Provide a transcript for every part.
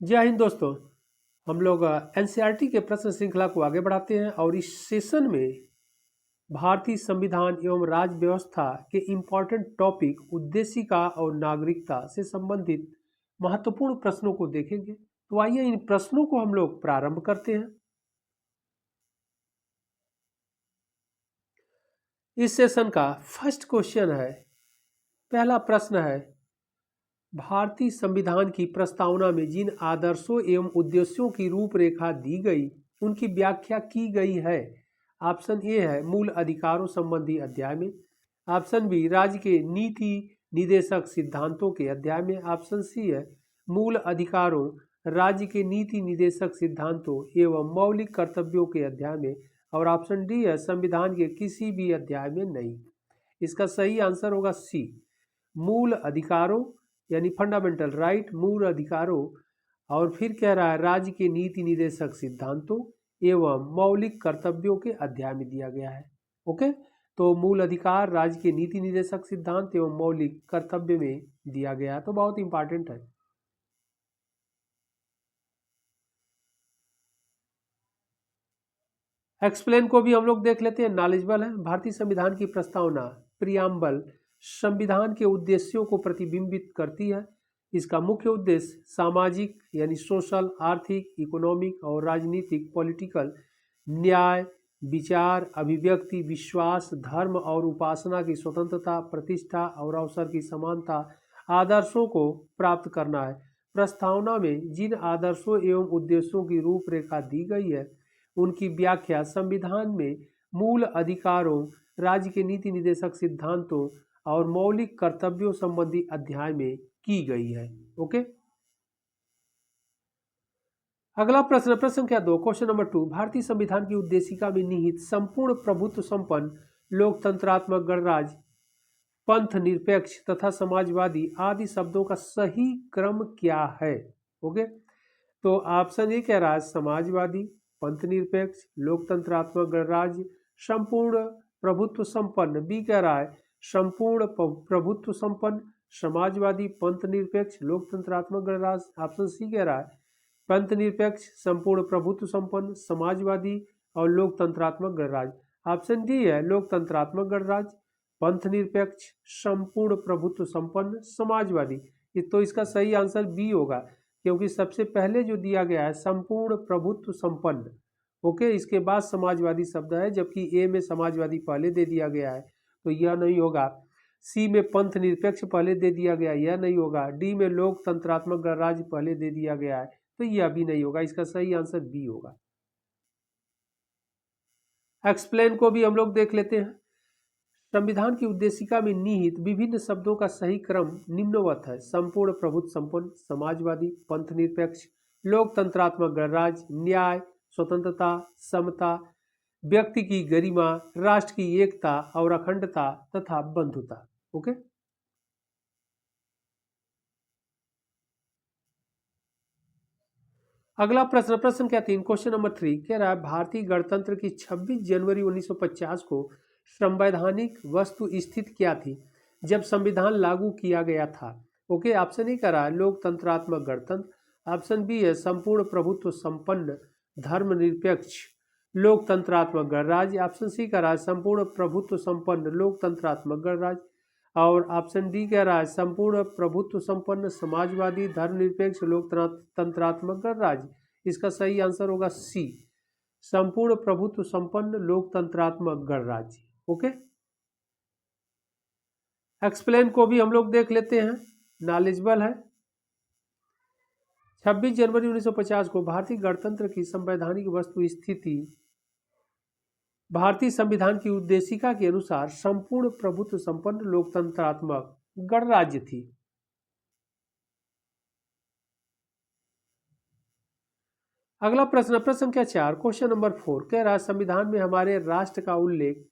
जय हिंद दोस्तों। हम लोग एनसीईआरटी के प्रश्न श्रृंखला को आगे बढ़ाते हैं और इस सेशन में भारतीय संविधान एवं राज्य व्यवस्था के इम्पोर्टेंट टॉपिक उद्देशिका और नागरिकता से संबंधित महत्वपूर्ण प्रश्नों को देखेंगे। तो आइए इन प्रश्नों को हम लोग प्रारंभ करते हैं। इस सेशन का फर्स्ट क्वेश्चन है, पहला प्रश्न है, भारतीय संविधान की प्रस्तावना में जिन आदर्शों एवं उद्देश्यों की रूपरेखा दी गई उनकी व्याख्या की गई है। ऑप्शन ए है मूल अधिकारों संबंधी अध्याय में, ऑप्शन बी राज्य के नीति निदेशक सिद्धांतों के अध्याय में, ऑप्शन सी है मूल अधिकारों राज्य के नीति निदेशक सिद्धांतों एवं मौलिक कर्तव्यों के अध्याय में, और ऑप्शन डी है संविधान के किसी भी अध्याय में नहीं। इसका सही आंसर होगा सी, मूल अधिकारों यानी फंडामेंटल राइट, मूल अधिकारों, और फिर कह रहा है राज्य के नीति निदेशक सिद्धांतों एवं मौलिक कर्तव्यों के अध्याय में दिया गया है। ओके, तो मूल अधिकार राज्य के नीति निदेशक सिद्धांत एवं मौलिक कर्तव्य में दिया गया है, तो बहुत इंपॉर्टेंट है। एक्सप्लेन को भी हम लोग देख लेते हैं, नॉलेजेबल है। भारतीय संविधान की प्रस्तावना प्रियम्बल संविधान के उद्देश्यों को प्रतिबिंबित करती है। इसका मुख्य उद्देश्य सामाजिक यानी सोशल, आर्थिक, इकोनॉमिक और राजनीतिक पॉलिटिकल न्याय, विचार, अभिव्यक्ति, विश्वास, धर्म और उपासना की स्वतंत्रता, प्रतिष्ठा और अवसर की समानता आदर्शों को प्राप्त करना है। प्रस्तावना में जिन आदर्शों एवं उद्देश्यों की रूपरेखा दी गई है उनकी व्याख्या संविधान में मूल अधिकारों, राज्य के नीति निदेशक सिद्धांतों और मौलिक कर्तव्यों संबंधी अध्याय में की गई है। ओके, अगला प्रश्न, प्रश्न संख्या 2, क्वेश्चन नंबर 2, भारतीय संविधान की उद्देशिका में निहित संपूर्ण प्रभुत्व संपन्न लोकतंत्रात्मक गणराज्य, पंथ निरपेक्ष तथा समाजवादी आदि शब्दों का सही क्रम क्या है। ओके, तो ऑप्शन ए कह रहा है समाजवादी, पंथ निरपेक्ष, लोकतंत्रात्मक गणराज्य, संपूर्ण प्रभुत्व संपन्न। बी कह रहा है संपूर्ण प्रभुत्व संपन्न, समाजवादी, पंथ निरपेक्ष, लोकतंत्रात्मक गणराज्य। ऑप्शन सी कह रहा है पंथ निरपेक्ष, संपूर्ण प्रभुत्व संपन्न, समाजवादी और लोकतंत्रात्मक गणराज्य। ऑप्शन डी है लोकतंत्रात्मक गणराज्य, पंथ निरपेक्ष, संपूर्ण प्रभुत्व संपन्न, समाजवादी। तो इसका सही आंसर बी होगा, क्योंकि सबसे पहले जो दिया गया है संपूर्ण प्रभुत्व संपन्न। ओके, इसके बाद समाजवादी शब्द है, जबकि ए में समाजवादी पहले दे दिया गया है, तो यह नहीं होगा। सी में पंथ निरपेक्ष पहले दे दिया गया, यह नहीं होगा। डी में लोकतंत्रात्मक गणराज्य पहले दे दिया गया है, तो यह भी नहीं होगा। इसका सही आंसर बी होगा। एक्सप्लेन को भी हम लोग देख लेते हैं। संविधान की उद्देशिका में निहित विभिन्न शब्दों का सही क्रम निम्नवत है: संपूर्ण प्रभुत्व संपन्न, समाजवादी, पंथ निरपेक्ष, लोकतंत्रात्मक गणराज्य, न्याय, स्वतंत्रता, समता, व्यक्ति की गरिमा, राष्ट्र की एकता और अखंडता तथा बंधुता। ओके, अगला प्रश्न, प्रश्न क्या 3, क्वेश्चन नंबर 3 कह रहा है भारतीय गणतंत्र की 26 जनवरी 1950 को संवैधानिक वस्तु स्थिति क्या थी जब संविधान लागू किया गया था। ओके, ऑप्शन ए कह रहा है लोकतंत्रात्मक गणतंत्र, ऑप्शन बी है संपूर्ण प्रभुत्व संपन्न धर्मनिरपेक्ष लोकतंत्रात्मक गणराज्य, ऑप्शन सी कह रहा है संपूर्ण प्रभुत्व संपन्न लोकतंत्रात्मक गणराज्य, और ऑप्शन डी कह रहा है संपूर्ण प्रभुत्व संपन्न समाजवादी धर्मनिरपेक्ष लोकतंत्रात्मक गणराज्य। इसका सही आंसर होगा सी, संपूर्ण प्रभुत्व संपन्न लोकतंत्रात्मक गणराज्य। ओके, एक्सप्लेन को भी हम लोग देख लेते हैं, नॉलेजेबल है। 26 जनवरी 1950 को भारतीय गणतंत्र की संवैधानिक वस्तु स्थिति भारतीय संविधान की उद्देशिका के अनुसार संपूर्ण प्रभुत्व संपन्न लोकतंत्रात्मक गणराज्य थी। अगला प्रश्न, प्रश्न संख्या 4, क्वेश्चन नंबर 4 कह रहा है संविधान में हमारे राष्ट्र का उल्लेख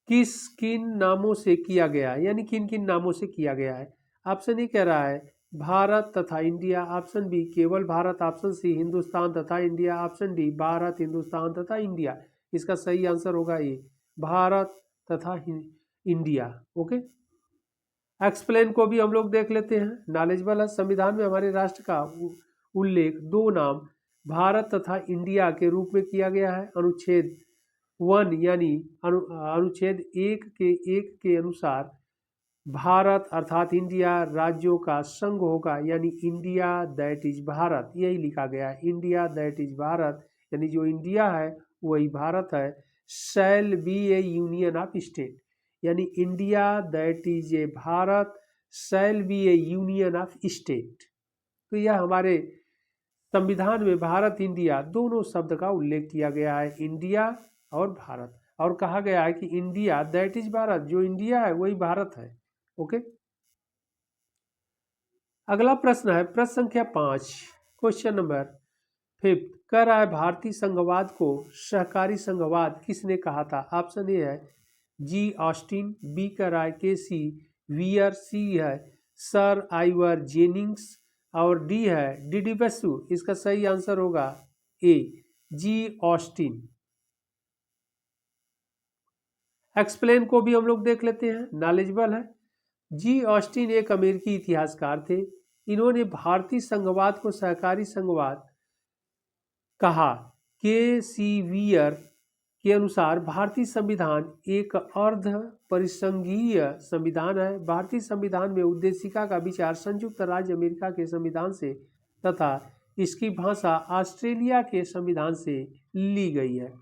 किस किन नामों से किया गया है, यानी किन किन नामों से किया गया है। ऑप्शन ए कह रहा है भारत तथा इंडिया, ऑप्शन बी केवल भारत, ऑप्शन सी हिंदुस्तान तथा India, option D Bharat, Hindustan तथा इंडिया। इसका सही आंसर होगा ये भारत तथा इंडिया। ओके, एक्सप्लेन को भी हम लोग देख लेते हैं, नॉलेजेबल है। संविधान में हमारे राष्ट्र का उल्लेख दो नाम भारत तथा इंडिया के रूप में किया गया है। अनुच्छेद 1 यानी अनुच्छेद एक के अनुसार भारत अर्थात इंडिया राज्यों का संघ होगा, यानी इंडिया दैट इज भारत, यही लिखा गया है, इंडिया दैट इज भारत, यानी जो इंडिया है वही भारत है। Shall be a union of state, यानी India that is a Bharat shall be a union of state. तो यह हमारे संविधान में भारत इंडिया दोनों शब्द का उल्लेख किया गया है, इंडिया और भारत, और कहा गया है कि इंडिया दैट इज भारत, जो इंडिया है वही भारत है। ओके, अगला प्रश्न है प्रश्न संख्या 5, क्वेश्चन नंबर 5 कह रहा है भारतीय संघवाद को सहकारी संघवाद किसने कहा था। ऑप्शन ए है जी ऑस्टिन, बी कह रहा है के सी वियर, सी है सर आइवर जेनिंग्स और डी है डी बसु। इसका सही आंसर होगा ए जी ऑस्टिन। एक्सप्लेन को भी हम लोग देख लेते हैं, नॉलेजेबल है। जी ऑस्टिन एक अमेरिकी इतिहासकार थे। इन्होंने भारतीय संघवाद को सहकारी संघवाद कहा। के सी वियर के अनुसार भारतीय संविधान एक अर्ध परिसंघीय संविधान है। भारतीय संविधान में उद्देशिका का विचार संयुक्त राज्य अमेरिका के संविधान से तथा इसकी भाषा ऑस्ट्रेलिया के संविधान से ली गई है।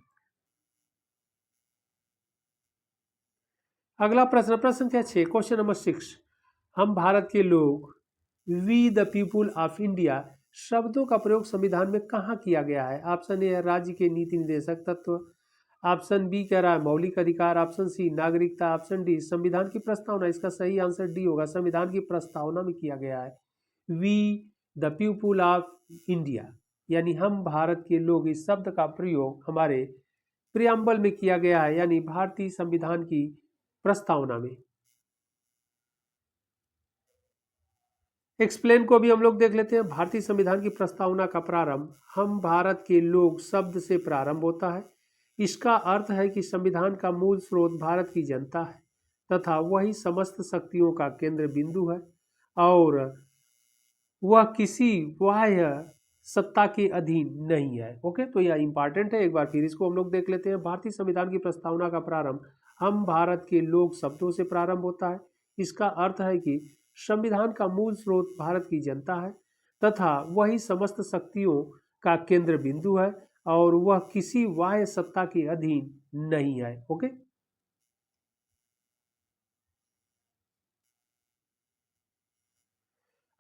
अगला प्रश्न प्रश्न संख्या 6, क्वेश्चन नंबर 6 हम भारत के लोग, we the people of India शब्दों का प्रयोग संविधान में कहाँ किया गया है। ऑप्शन ए है राज्य के नीति निर्देशक तत्व, ऑप्शन बी कह रहा है मौलिक अधिकार, ऑप्शन सी नागरिकता, ऑप्शन डी संविधान की प्रस्तावना। इसका सही आंसर डी होगा, संविधान की प्रस्तावना में किया गया है। We the people of India यानी हम भारत के लोग, इस शब्द का प्रयोग हमारे प्रियम्बल में किया गया है, यानी भारतीय संविधान की प्रस्तावना में। एक्सप्लेन को भी हम लोग देख लेते हैं। भारतीय संविधान की प्रस्तावना का प्रारंभ हम भारत के लोग शब्द से प्रारंभ होता है। इसका अर्थ है कि संविधान का मूल स्रोत भारत की जनता है तथा वही समस्त शक्तियों का केंद्र बिंदु है और वह किसी बाह्य सत्ता के अधीन नहीं है। ओके, तो यह इंपॉर्टेंट है, एक बार फिर इसको हम लोग देख लेते हैं। भारतीय संविधान की प्रस्तावना का प्रारंभ हम भारत के लोग शब्दों से प्रारंभ होता है। इसका अर्थ है कि संविधान का मूल स्रोत भारत की जनता है तथा वही समस्त शक्तियों का केंद्र बिंदु है और वह किसी बाह्य सत्ता के अधीन नहीं है। ओके,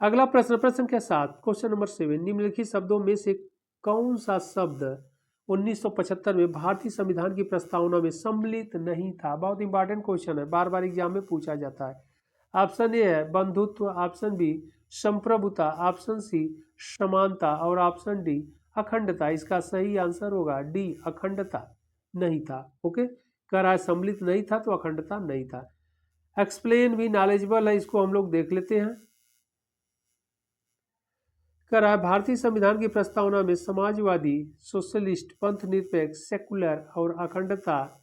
अगला प्रश्न प्रश्न संख्या 7, क्वेश्चन नंबर 7 निम्नलिखित शब्दों में से कौन सा शब्द 1975 में भारतीय संविधान की प्रस्तावना में सम्मिलित नहीं था। बहुत इंपॉर्टेंट क्वेश्चन है, बार बार एग्जाम में पूछा जाता है। ऑप्शन ए है बंधुत्व, ऑप्शन बी संप्रभुता, ऑप्शन सी समानता और ऑप्शन डी अखंडता। इसका सही आंसर होगा डी अखंडता नहीं था। ओके, कह रहा है सम्मिलित नहीं था तो अखंडता नहीं था। एक्सप्लेन भी नॉलेजेबल है, इसको हम लोग देख लेते हैं। कह रहा है भारतीय संविधान की प्रस्तावना में समाजवादी, सोशलिस्ट, पंथ निरपेक्ष, सेकुलर और अखंडता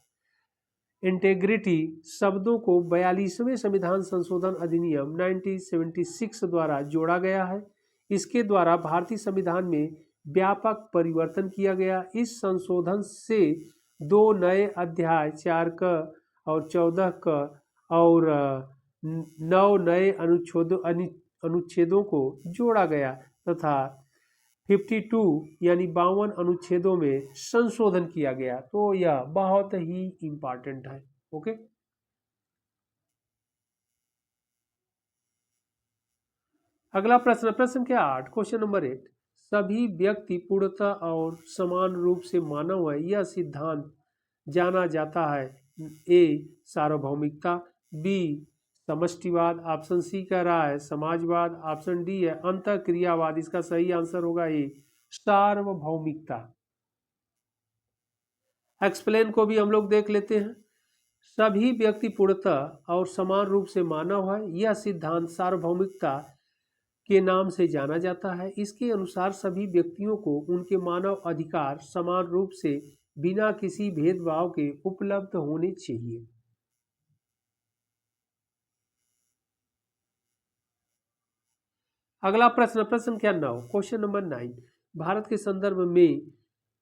इंटेग्रिटी शब्दों को 42वें संविधान संशोधन अधिनियम 1976 द्वारा जोड़ा गया है। इसके द्वारा भारतीय संविधान में व्यापक परिवर्तन किया गया। इस संशोधन से 2 नए अध्याय 4 क और 14 क और 9 नए अनुच्छेदों को जोड़ा गया तथा 52 यानी 52 अनुच्छेदों में संशोधन किया गया। तो यह बहुत ही इंपॉर्टेंट है। ओके, अगला प्रश्न प्रश्न संख्या 8, क्वेश्चन नंबर 8 सभी व्यक्ति पूर्णतः और समान रूप से मानव है, यह सिद्धांत जाना जाता है। ए सार्वभौमिकता, बी समष्टिवाद, ऑप्शन सी कह रहा है समाजवाद, ऑप्शन डी है अंतःक्रियावाद। इसका सही आंसर होगा ए सार्वभौमिकता। एक्सप्लेन को भी हम लोग देख लेते हैं। सभी व्यक्ति पूर्णतः और समान रूप से मानव है, यह सिद्धांत सार्वभौमिकता के नाम से जाना जाता है। इसके अनुसार सभी व्यक्तियों को उनके मानव अधिकार समान रूप से बिना किसी भेदभाव के उपलब्ध होने चाहिए। अगला प्रश्न, प्रश्न संख्या 9, क्वेश्चन नंबर 9, भारत के संदर्भ में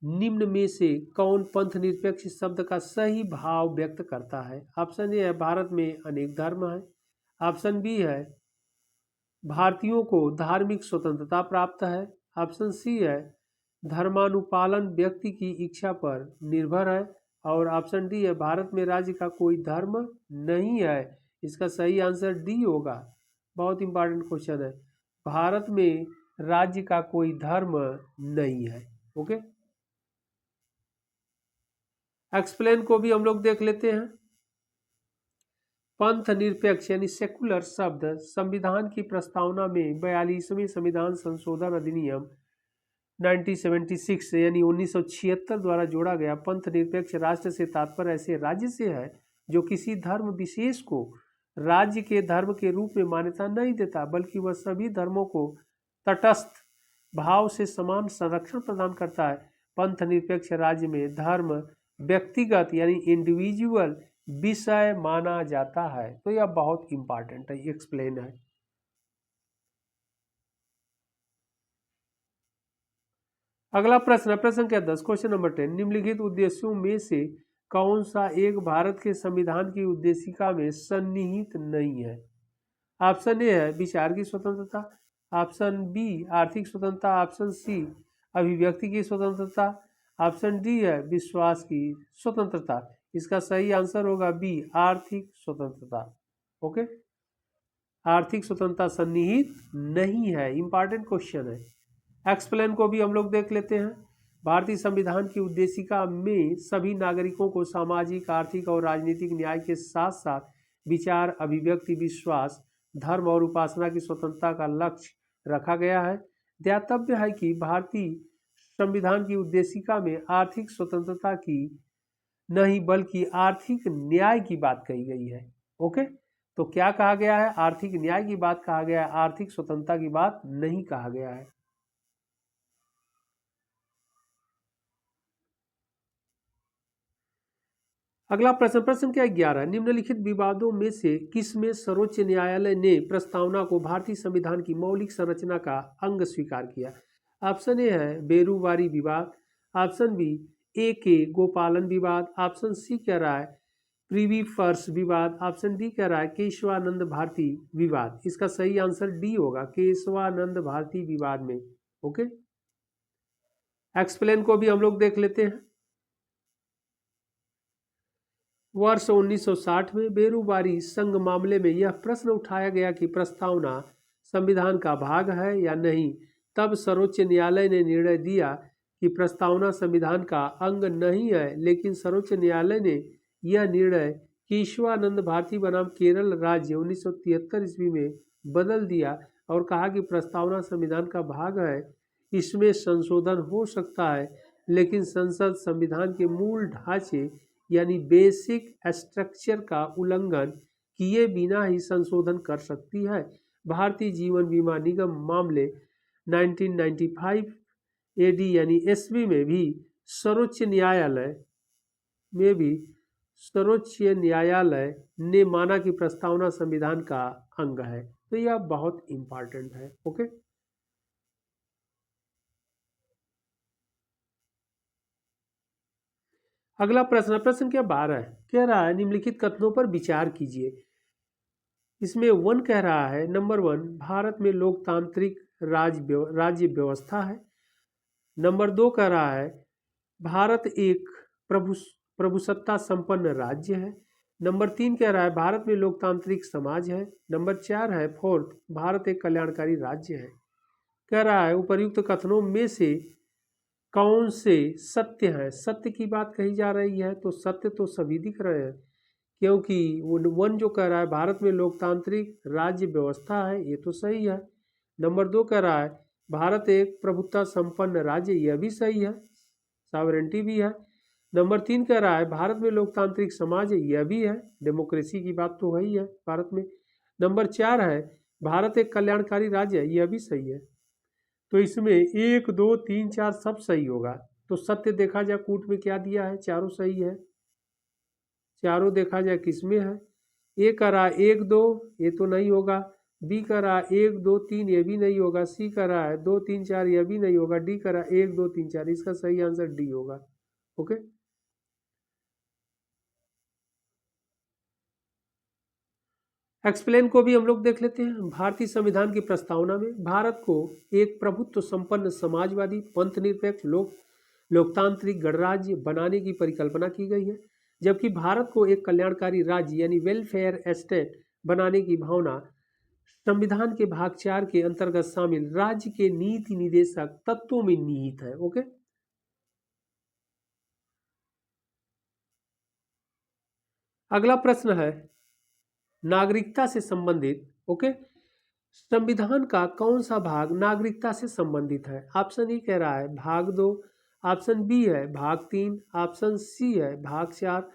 निम्न में से कौन पंथ निरपेक्ष शब्द का सही भाव व्यक्त करता है? ऑप्शन ए है भारत में अनेक धर्म है, ऑप्शन बी है भारतीयों को धार्मिक स्वतंत्रता प्राप्त है, ऑप्शन सी है धर्मानुपालन व्यक्ति की इच्छा पर निर्भर है, और ऑप्शन डी है भारत में राज्य का कोई धर्म नहीं है। इसका सही आंसर डी होगा। बहुत इंपॉर्टेंट क्वेश्चन है, भारत में राज्य का कोई धर्म नहीं है। ओके, एक्सप्लेन को भी हम लोग देख लेते हैं। पंथ निरपेक्ष यानी सेकुलर शब्द संविधान की प्रस्तावना में 42वें संविधान संशोधन अधिनियम 1976 यानी 1976 द्वारा जोड़ा गया। पंथ निरपेक्ष राष्ट्र से तात्पर्य ऐसे राज्य से है जो किसी धर्म विशेष को राज्य के धर्म के रूप में मान्यता नहीं देता, बल्कि वह सभी धर्मों को तटस्थ भाव से समान संरक्षण प्रदान करता है। पंथ निरपेक्ष राज्य में धर्म व्यक्तिगत यानी इंडिविजुअल विषय माना जाता है। तो यह बहुत इंपॉर्टेंट है, एक्सप्लेन है। अगला प्रश्न, प्रश्न संख्या 10, क्वेश्चन नंबर 10, निम्नलिखित उद्देश्यों में से कौन सा एक भारत के संविधान की उद्देशिका में सन्निहित नहीं है? ऑप्शन ए है विचार की स्वतंत्रता, ऑप्शन बी आर्थिक स्वतंत्रता, ऑप्शन सी अभिव्यक्ति की स्वतंत्रता, ऑप्शन डी है विश्वास की स्वतंत्रता। इसका सही आंसर होगा बी आर्थिक स्वतंत्रता। ओके, आर्थिक स्वतंत्रता सन्निहित नहीं है, इंपॉर्टेंट क्वेश्चन है। एक्सप्लेन को भी हम लोग देख लेते हैं। भारतीय संविधान की उद्देशिका में सभी नागरिकों को सामाजिक, आर्थिक और राजनीतिक न्याय के साथ साथ विचार, अभिव्यक्ति, विश्वास, धर्म और उपासना की स्वतंत्रता का लक्ष्य रखा गया है। ध्यातव्य है कि भारतीय संविधान की उद्देशिका में आर्थिक स्वतंत्रता की नहीं बल्कि आर्थिक न्याय की बात कही गई है। ओके, तो क्या कहा गया है? आर्थिक न्याय की बात कहा गया है, आर्थिक स्वतंत्रता की बात नहीं कहा गया है। अगला प्रश्न, प्रश्न संख्या 11, निम्नलिखित विवादों में से किसमें सर्वोच्च न्यायालय ने प्रस्तावना को भारतीय संविधान की मौलिक संरचना का अंग स्वीकार किया? ऑप्शन ए है बेरूवारी विवाद, ऑप्शन बी ए के गोपालन विवाद, ऑप्शन सी कह रहा है प्रीवी फर्श विवाद, ऑप्शन डी कह रहा है केशवानंद भारती विवाद। इसका सही आंसर डी होगा, केशवानंद भारती विवाद में। ओके, एक्सप्लेन को भी हम लोग देख लेते हैं। वर्ष 1960 में बेरूवारी संघ मामले में यह प्रश्न उठाया गया कि प्रस्तावना संविधान का भाग है या नहीं। तब सर्वोच्च न्यायालय ने निर्णय दिया कि प्रस्तावना संविधान का अंग नहीं है, लेकिन सर्वोच्च न्यायालय ने यह निर्णय केशवानंद भारती बनाम केरल राज्य 1973 ईस्वी में बदल दिया और कहा कि प्रस्तावना संविधान का भाग है, इसमें संशोधन हो सकता है, लेकिन संसद संविधान के मूल ढांचे यानी बेसिक स्ट्रक्चर का उल्लंघन किए बिना ही संशोधन कर सकती है। भारतीय जीवन बीमा निगम मामले 1995 एडी यानी ईस्वी में भी सर्वोच्च न्यायालय ने माना कि प्रस्तावना संविधान का अंग है। तो यह बहुत इंपॉर्टेंट है। ओके, अगला प्रश्न, प्रश्न क्या 12 है, कह रहा है निम्नलिखित कथनों पर विचार कीजिए। इसमें 1 कह रहा है, नंबर 1 भारत में लोकतांत्रिक राज्य व्यवस्था है। नंबर 2 कह रहा है भारत एक प्रभुसत्ता संपन्न राज्य है। नंबर 3 कह रहा है भारत में लोकतांत्रिक समाज है। नंबर 4 है 4 भारत एक कल्याणकारी राज्य है। कह रहा है उपर्युक्त कथनों में से कौन से सत्य है? सत्य की बात कही जा रही है, तो सत्य तो सभी दिख रहे हैं, क्योंकि 1 जो कह रहा है भारत में लोकतांत्रिक राज्य व्यवस्था है, ये तो सही है। नंबर 2 कह रहा है भारत एक प्रभुत्व संपन्न राज्य, यह भी सही है, सॉवरेंटी भी है। नंबर 3 कह रहा है भारत में लोकतांत्रिक समाज है, यह भी है, डेमोक्रेसी की बात तो वही है भारत में। नंबर 4 है भारत एक कल्याणकारी राज्य है, यह भी सही है। तो इसमें 1 2 3 4 सब सही होगा। तो सत्य देखा जाए कूट में क्या दिया है, चारों सही है। चारों देखा जाए किसमें है, ये कह रहा है 1 2, ये तो नहीं होगा। बी कह रहा है 1 2 3 ये भी नहीं होगा, सी कह रहा है 2 3 4 ये भी नहीं होगा, डी कह रहा है 1 2 3 4। इसका सही आंसर डी होगा। ओके, एक्सप्लेन को भी हम लोग देख लेते हैं। भारतीय संविधान की प्रस्तावना में भारत को एक प्रभुत्व संपन्न समाजवादी पंथ निरपेक्ष लोकतांत्रिक गणराज्य बनाने की परिकल्पना की गई है, जबकि भारत को एक कल्याणकारी राज्य यानी वेलफेयर स्टेट बनाने की भावना संविधान के भाग 4 के अंतर्गत शामिल राज्य के नीति निदेशक तत्वों में निहित है। ओके, अगला प्रश्न है नागरिकता से संबंधित। ओके, संविधान का कौन सा भाग नागरिकता से संबंधित है? ऑप्शन ए कह रहा है भाग 2, ऑप्शन बी है भाग 3, ऑप्शन सी है भाग 4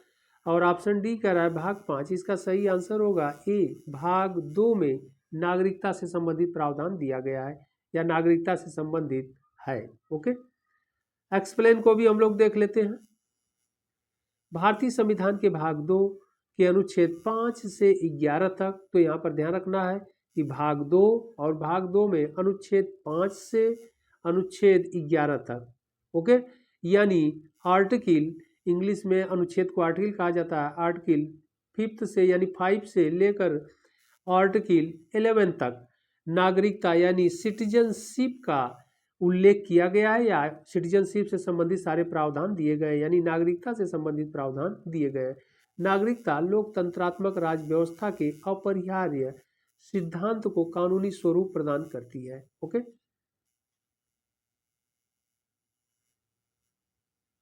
और ऑप्शन डी कह रहा है भाग 5। इसका सही आंसर होगा ए, भाग 2 में नागरिकता से संबंधित प्रावधान दिया गया है या नागरिकता से संबंधित है। ओके, एक्सप्लेन को भी हम लोग देख लेते हैं। भारतीय संविधान के भाग 2 के अनुच्छेद 5 से 11 तक, तो यहाँ पर ध्यान रखना है कि भाग 2 और भाग 2 में अनुच्छेद 5 से अनुच्छेद 11 तक। ओके, यानी आर्टिकल, इंग्लिश में अनुच्छेद को आर्टिकल कहा जाता है, आर्टिकल 5 से यानी 5 से लेकर आर्टिकल 11 तक नागरिकता यानी सिटीजनशिप का उल्लेख किया गया है या सिटीजनशिप से संबंधित सारे प्रावधान दिए गए, यानी नागरिकता से संबंधित प्रावधान दिए गए। नागरिकता लोकतंत्रात्मक राज व्यवस्था के अपरिहार्य सिद्धांत को कानूनी स्वरूप प्रदान करती है। ओके,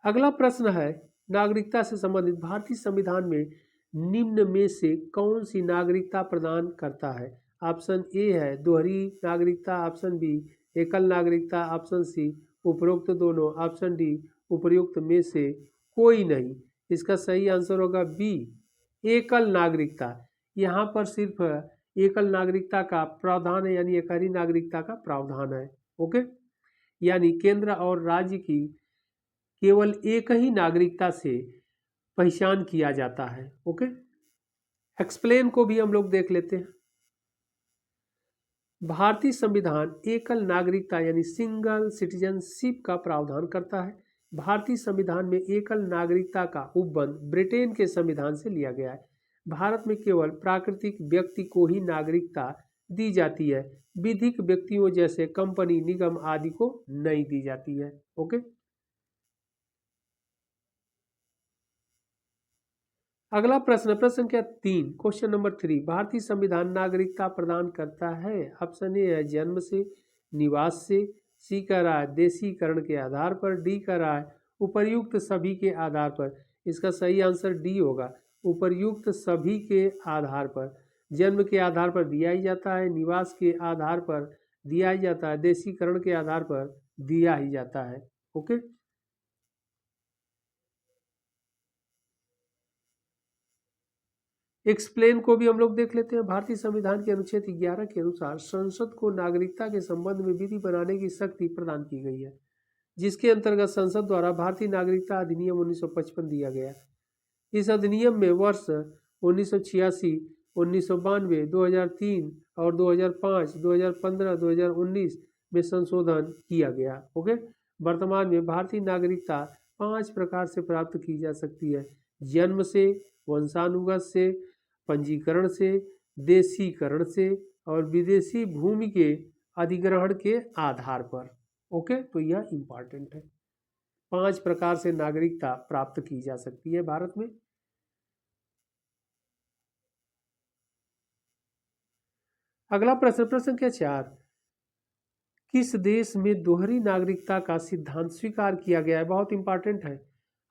अगला प्रश्न है नागरिकता से संबंधित भारतीय संविधान में निम्न में से कौन सी नागरिकता प्रदान करता है? ऑप्शन ए है दोहरी नागरिकता, ऑप्शन बी एकल नागरिकता, ऑप्शन सी उपरोक्त दोनों, ऑप्शन डी उपयुक्त में से कोई नहीं। इसका सही आंसर होगा बी, एकल नागरिकता। यहाँ पर सिर्फ एकल नागरिकता का प्रावधान है, यानी एकल नागरिकता का प्रावधान है। ओके, यानी केंद्र और राज्य की केवल एक ही नागरिकता से पहचान किया जाता है। ओके, एक्सप्लेन को भी हम लोग देख लेते हैं। भारतीय संविधान एकल नागरिकता यानी सिंगल सिटीजनशिप का प्रावधान करता है। भारतीय संविधान में एकल नागरिकता का उपबंध ब्रिटेन के संविधान से लिया गया है। भारत में केवल प्राकृतिक व्यक्ति को ही नागरिकता दी जाती है, विधिक व्यक्तियों जैसे कंपनी, निगम आदि को नहीं दी जाती है। ओके, अगला प्रश्न, प्रश्न संख्या 3, क्वेश्चन नंबर 3, भारतीय संविधान नागरिकता प्रदान करता है। ऑप्शन ए है जन्म से, निवास से, सी कह रहा है देशीकरण के आधार पर, डी कह रहा है उपर्युक्त सभी के आधार पर। इसका सही आंसर डी होगा, उपर्युक्त सभी के आधार पर। जन्म के आधार पर दिया ही जाता है, निवास के आधार पर दिया ही जाता है, देशीकरण के आधार पर दिया ही जाता है। ओके, एक्सप्लेन को भी हम लोग देख लेते हैं। भारतीय संविधान के अनुच्छेद 11 के अनुसार संसद को नागरिकता के संबंध में विधि बनाने की शक्ति प्रदान की गई है, जिसके अंतर्गत संसद द्वारा भारतीय नागरिकता अधिनियम 1955 दिया गया। इस अधिनियम में वर्ष 1986, 1992, 2003 और 2005, 2015, 2019 में संशोधन किया गया। ओके, वर्तमान में भारतीय नागरिकता 5 प्रकार से प्राप्त की जा सकती है: जन्म से, वंशानुगत से, पंजीकरण से, देशीकरण से और विदेशी भूमि के अधिग्रहण के आधार पर। ओके, तो यह इंपॉर्टेंट है। 5 प्रकार से नागरिकता प्राप्त की जा सकती है भारत में। अगला प्रश्न, प्रश्न संख्या 4, किस देश में दोहरी नागरिकता का सिद्धांत स्वीकार किया गया है? बहुत इंपॉर्टेंट है।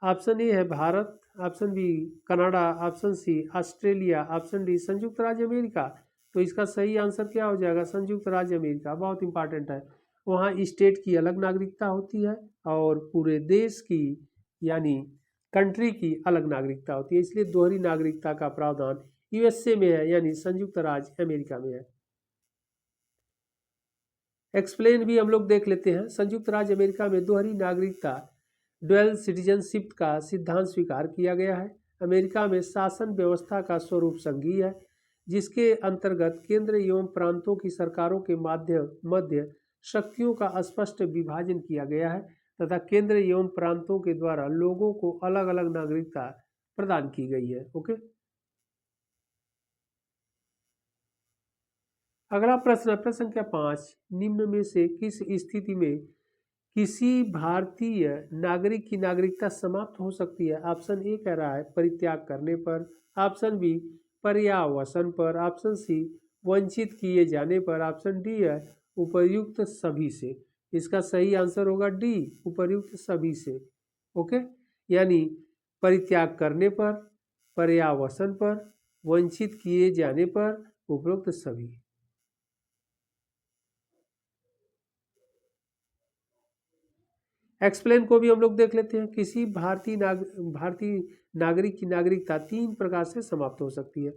ऑप्शन ए है Bharat, option B Canada, option C Australia, option D संयुक्त राज्य अमेरिका। तो इसका सही आंसर क्या हो जाएगा? संयुक्त राज्य अमेरिका। बहुत इंपॉर्टेंट है। वहाँ स्टेट की अलग नागरिकता होती है और पूरे देश की यानी कंट्री की अलग नागरिकता होती है, इसलिए दोहरी नागरिकता का प्रावधान यूएसए में है, यानी संयुक्त राज्य अमेरिका में है। एक्सप्लेन भी हम लोग देख लेते हैं। संयुक्त राज्य अमेरिका में दोहरी नागरिकता ड्वेल सिटीजनशिप का सिद्धांत स्वीकार किया गया है। अमेरिका में शासन व्यवस्था का स्वरूप संघीय है, जिसके अंतर्गत केंद्र एवं प्रांतों की सरकारों के मध्य शक्तियों का स्पष्ट विभाजन किया गया है तथा केंद्र एवं प्रांतों के द्वारा लोगों को अलग अलग नागरिकता प्रदान की गई है। ओके, अगला प्रश्न है प्रश्न संख्या 5, निम्न में से किस स्थिति में किसी भारतीय नागरिक की नागरिकता समाप्त हो सकती है? ऑप्शन ए कह रहा है परित्याग करने पर, ऑप्शन बी पर्यावसन पर, ऑप्शन सी वंचित किए जाने पर, ऑप्शन डी है उपर्युक्त सभी से। इसका सही आंसर होगा डी, उपर्युक्त सभी से। ओके, यानी परित्याग करने पर, पर्यावसन पर, वंचित किए जाने पर, उपरोक्त सभी। एक्सप्लेन को भी हम लोग देख लेते हैं। किसी भारतीय नागरिक की नागरिकता 3 प्रकार से समाप्त हो सकती है।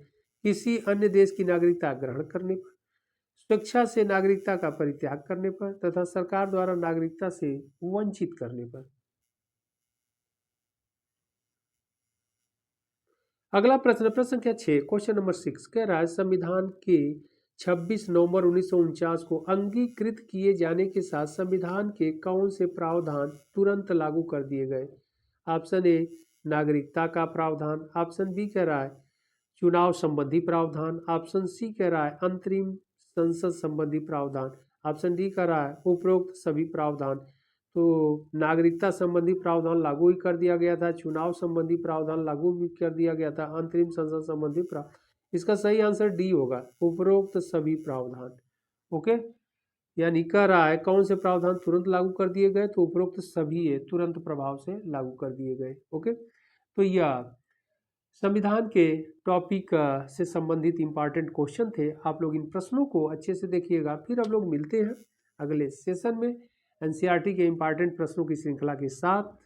किसी अन्य देश की नागरिकता ग्रहण करने पर, स्वेच्छा से नागरिकता का परित्याग करने पर तथा सरकार द्वारा नागरिकता से वंचित करने पर। अगला प्रश्न प्रश्न संख्या 6, क्वेश्चन नंबर 6 कह रहा है संविधान के 26 नवंबर 1949 को अंगीकृत किए जाने के साथ संविधान के कौन से प्रावधान तुरंत लागू कर दिए गए? ऑप्शन ए नागरिकता का प्रावधान, ऑप्शन बी कह रहा है चुनाव संबंधी प्रावधान, ऑप्शन सी कह रहा है अंतरिम संसद संबंधी प्रावधान, ऑप्शन डी कह रहा है उपरोक्त सभी प्रावधान। तो नागरिकता संबंधी प्रावधान लागू ही कर दिया गया था, चुनाव संबंधी प्रावधान लागू भी कर दिया गया था, अंतरिम संसद संबंधी प्रावधान। इसका सही आंसर डी होगा, उपरोक्त सभी प्रावधान। ओके, यानी कह रहा है कौन से प्रावधान तुरंत लागू कर दिए गए? तो उपरोक्त सभी है तुरंत प्रभाव से लागू कर दिए गए। ओके, तो यह संविधान के टॉपिक से संबंधित इंपॉर्टेंट क्वेश्चन थे। आप लोग इन प्रश्नों को अच्छे से देखिएगा। फिर हम लोग मिलते हैं अगले सेशन में एनसीईआरटी के इंपॉर्टेंट प्रश्नों की श्रृंखला के साथ।